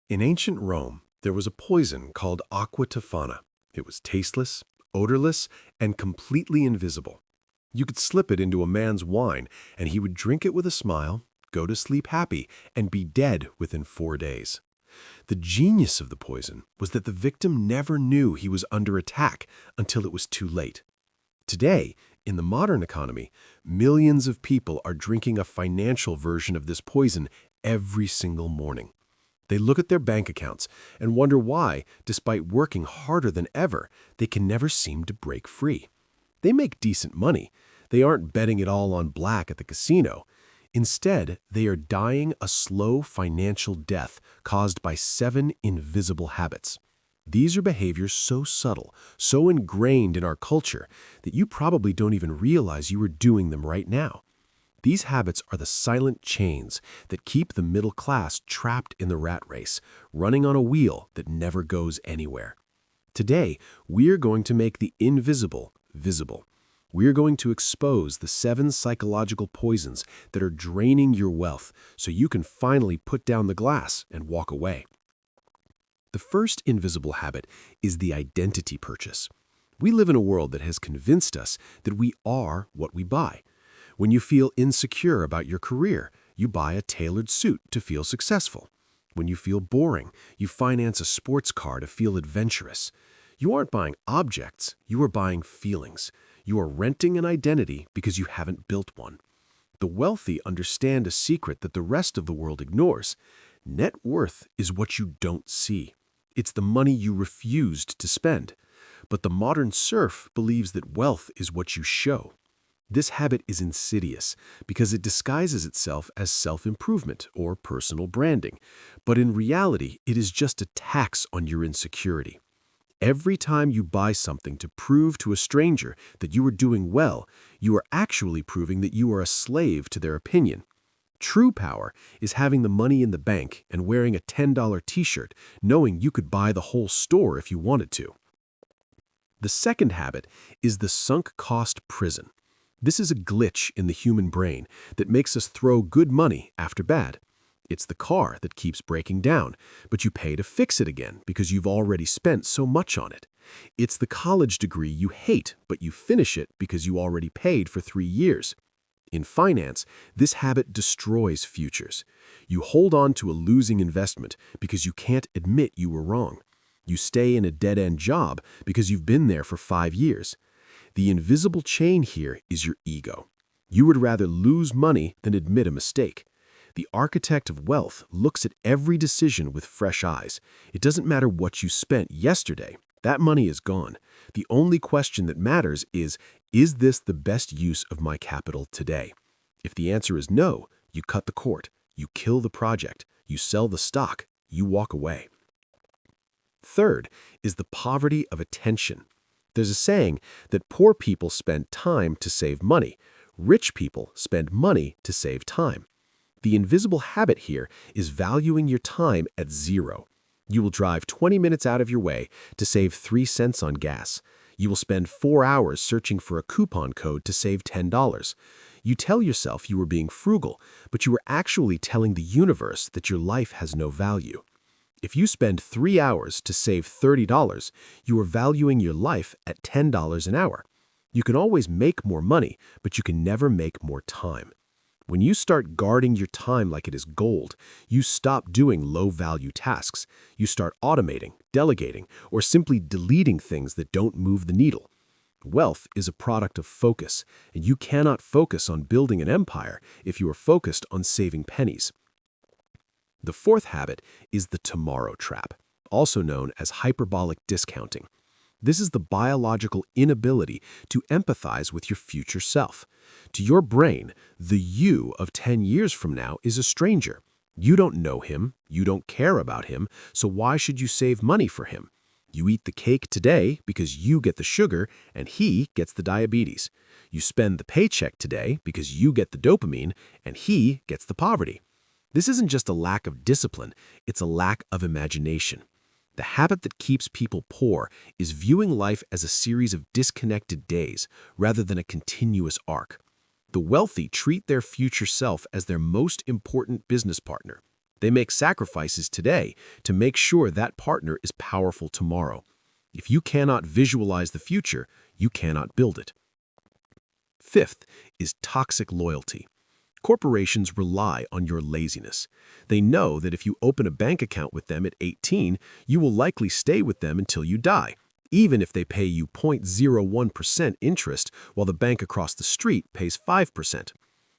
In ancient Rome, there was a poison called Aqua Tofana. It was tasteless, odorless, and completely invisible. You could slip it into a man's wine, and he would drink it with a smile, go to sleep happy, and be dead within 4 days. The genius of the poison was that the victim never knew he was under attack until it was too late. Today, in the modern economy, millions of people are drinking a financial version of this poison every single morning. They look at their bank accounts and wonder why, despite working harder than ever, they can never seem to break free. They make decent money. They aren't betting it all on black at the casino. Instead, they are dying a slow financial death caused by 7 invisible habits. These are behaviors so subtle, so ingrained in our culture, that you probably don't even realize you are doing them right now. These habits are the silent chains that keep the middle class trapped in the rat race, running on a wheel that never goes anywhere. Today, we are going to make the invisible visible. We are going to expose the 7 psychological poisons that are draining your wealth so you can finally put down the glass and walk away. The first invisible habit is the identity purchase. We live in a world that has convinced us that we are what we buy. When you feel insecure about your career, you buy a tailored suit to feel successful. When you feel boring, you finance a sports car to feel adventurous. You aren't buying objects, you are buying feelings. You are renting an identity because you haven't built one. The wealthy understand a secret that the rest of the world ignores. Net worth is what you don't see. It's the money you refused to spend. But the modern serf believes that wealth is what you show. This habit is insidious because it disguises itself as self-improvement or personal branding, but in reality, it is just a tax on your insecurity. Every time you buy something to prove to a stranger that you are doing well, you are actually proving that you are a slave to their opinion. True power is having the money in the bank and wearing a $10 t-shirt, knowing you could buy the whole store if you wanted to. The second habit is the sunk cost prison. This is a glitch in the human brain that makes us throw good money after bad. It's the car that keeps breaking down, but you pay to fix it again because you've already spent so much on it. It's the college degree you hate, but you finish it because you already paid for 3 years. In finance, this habit destroys futures. You hold on to a losing investment because you can't admit you were wrong. You stay in a dead-end job because you've been there for 5 years. The invisible chain here is your ego. You would rather lose money than admit a mistake. The architect of wealth looks at every decision with fresh eyes. It doesn't matter what you spent yesterday. That money is gone. The only question that matters is this the best use of my capital today? If the answer is no, you cut the cord, you kill the project, you sell the stock, you walk away. Third is the poverty of attention. There's a saying that poor people spend time to save money. Rich people spend money to save time. The invisible habit here is valuing your time at 0. You will drive 20 minutes out of your way to save 3 cents on gas. You will spend 4 hours searching for a coupon code to save $10. You tell yourself you are being frugal, but you are actually telling the universe that your life has no value. If you spend 3 hours to save $30, you are valuing your life at $10 an hour. You can always make more money, but you can never make more time. When you start guarding your time like it is gold, you stop doing low-value tasks. You start automating, delegating, or simply deleting things that don't move the needle. Wealth is a product of focus, and you cannot focus on building an empire if you are focused on saving pennies. The fourth habit is the tomorrow trap, also known as hyperbolic discounting. This is the biological inability to empathize with your future self. To your brain, the you of 10 years from now is a stranger. You don't know him, you don't care about him, so why should you save money for him? You eat the cake today because you get the sugar and he gets the diabetes. You spend the paycheck today because you get the dopamine and he gets the poverty. This isn't just a lack of discipline, it's a lack of imagination. The habit that keeps people poor is viewing life as a series of disconnected days rather than a continuous arc. The wealthy treat their future self as their most important business partner. They make sacrifices today to make sure that partner is powerful tomorrow. If you cannot visualize the future, you cannot build it. Fifth is toxic loyalty. Corporations rely on your laziness. They know that if you open a bank account with them at 18, you will likely stay with them until you die, even if they pay you 0.01% interest while the bank across the street pays 5%.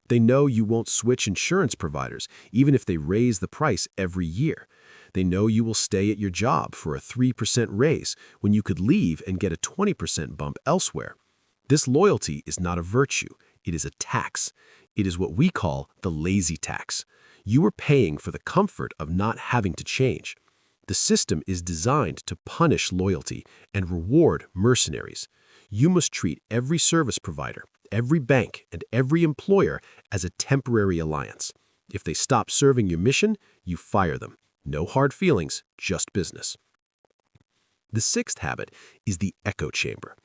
They know you won't switch insurance providers, even if they raise the price every year. They know you will stay at your job for a 3% raise when you could leave and get a 20% bump elsewhere. This loyalty is not a virtue, it is a tax. It is what we call the lazy tax. You are paying for the comfort of not having to change. The system is designed to punish loyalty and reward mercenaries. You must treat every service provider, every bank, and every employer as a temporary alliance. If they stop serving your mission, you fire them. No hard feelings, just business. The sixth habit is the echo chamber.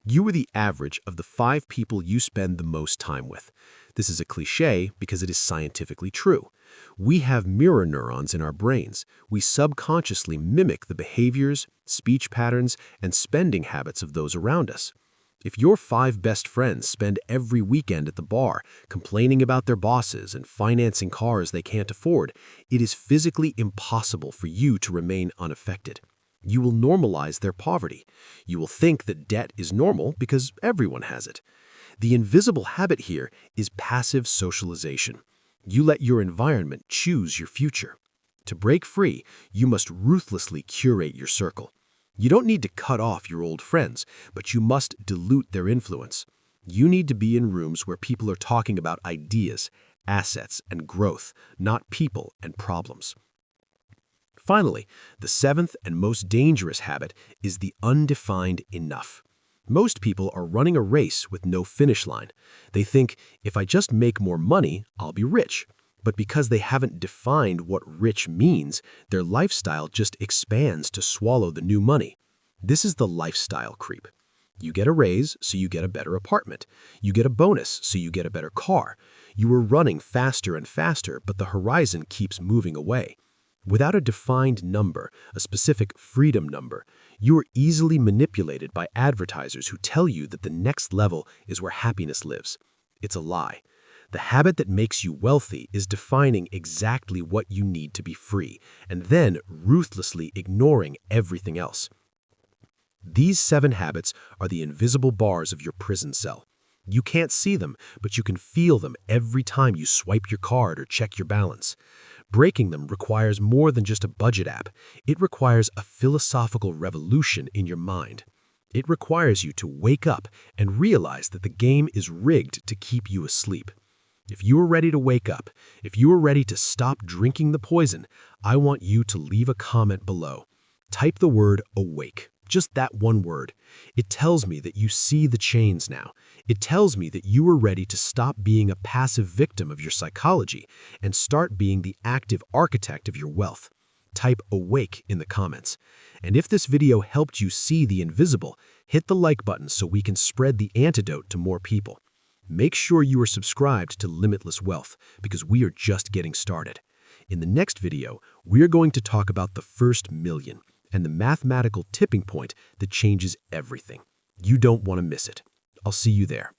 You are the average of the 5 people you spend the most time with. This is a cliché because it is scientifically true. We have mirror neurons in our brains. We subconsciously mimic the behaviors, speech patterns, and spending habits of those around us. If your 5 best friends spend every weekend at the bar complaining about their bosses and financing cars they can't afford, it is physically impossible for you to remain unaffected. You will normalize their poverty. You will think that debt is normal because everyone has it. The invisible habit here is passive socialization. You let your environment choose your future. To break free, you must ruthlessly curate your circle. You don't need to cut off your old friends, but you must dilute their influence. You need to be in rooms where people are talking about ideas, assets, and growth, not people and problems. Finally, the 7th and most dangerous habit is the undefined enough. Most people are running a race with no finish line. They think, if I just make more money, I'll be rich. But because they haven't defined what rich means, their lifestyle just expands to swallow the new money. This is the lifestyle creep. You get a raise, so you get a better apartment. You get a bonus, so you get a better car. You are running faster and faster, but the horizon keeps moving away. Without a defined number, a specific freedom number, you are easily manipulated by advertisers who tell you that the next level is where happiness lives. It's a lie. The habit that makes you wealthy is defining exactly what you need to be free, and then ruthlessly ignoring everything else. These 7 habits are the invisible bars of your prison cell. You can't see them, but you can feel them every time you swipe your card or check your balance. Breaking them requires more than just a budget app. It requires a philosophical revolution in your mind. It requires you to wake up and realize that the game is rigged to keep you asleep. If you are ready to wake up, if you are ready to stop drinking the poison, I want you to leave a comment below. Type the word awake. Just that one word. It tells me that you see the chains now. It tells me that you are ready to stop being a passive victim of your psychology and start being the active architect of your wealth. Type awake in the comments. And if this video helped you see the invisible, hit the like button so we can spread the antidote to more people. Make sure you are subscribed to Limitless Wealth because we are just getting started. In the next video, we're going to talk about the first million and the mathematical tipping point that changes everything. You don't want to miss it. I'll see you there.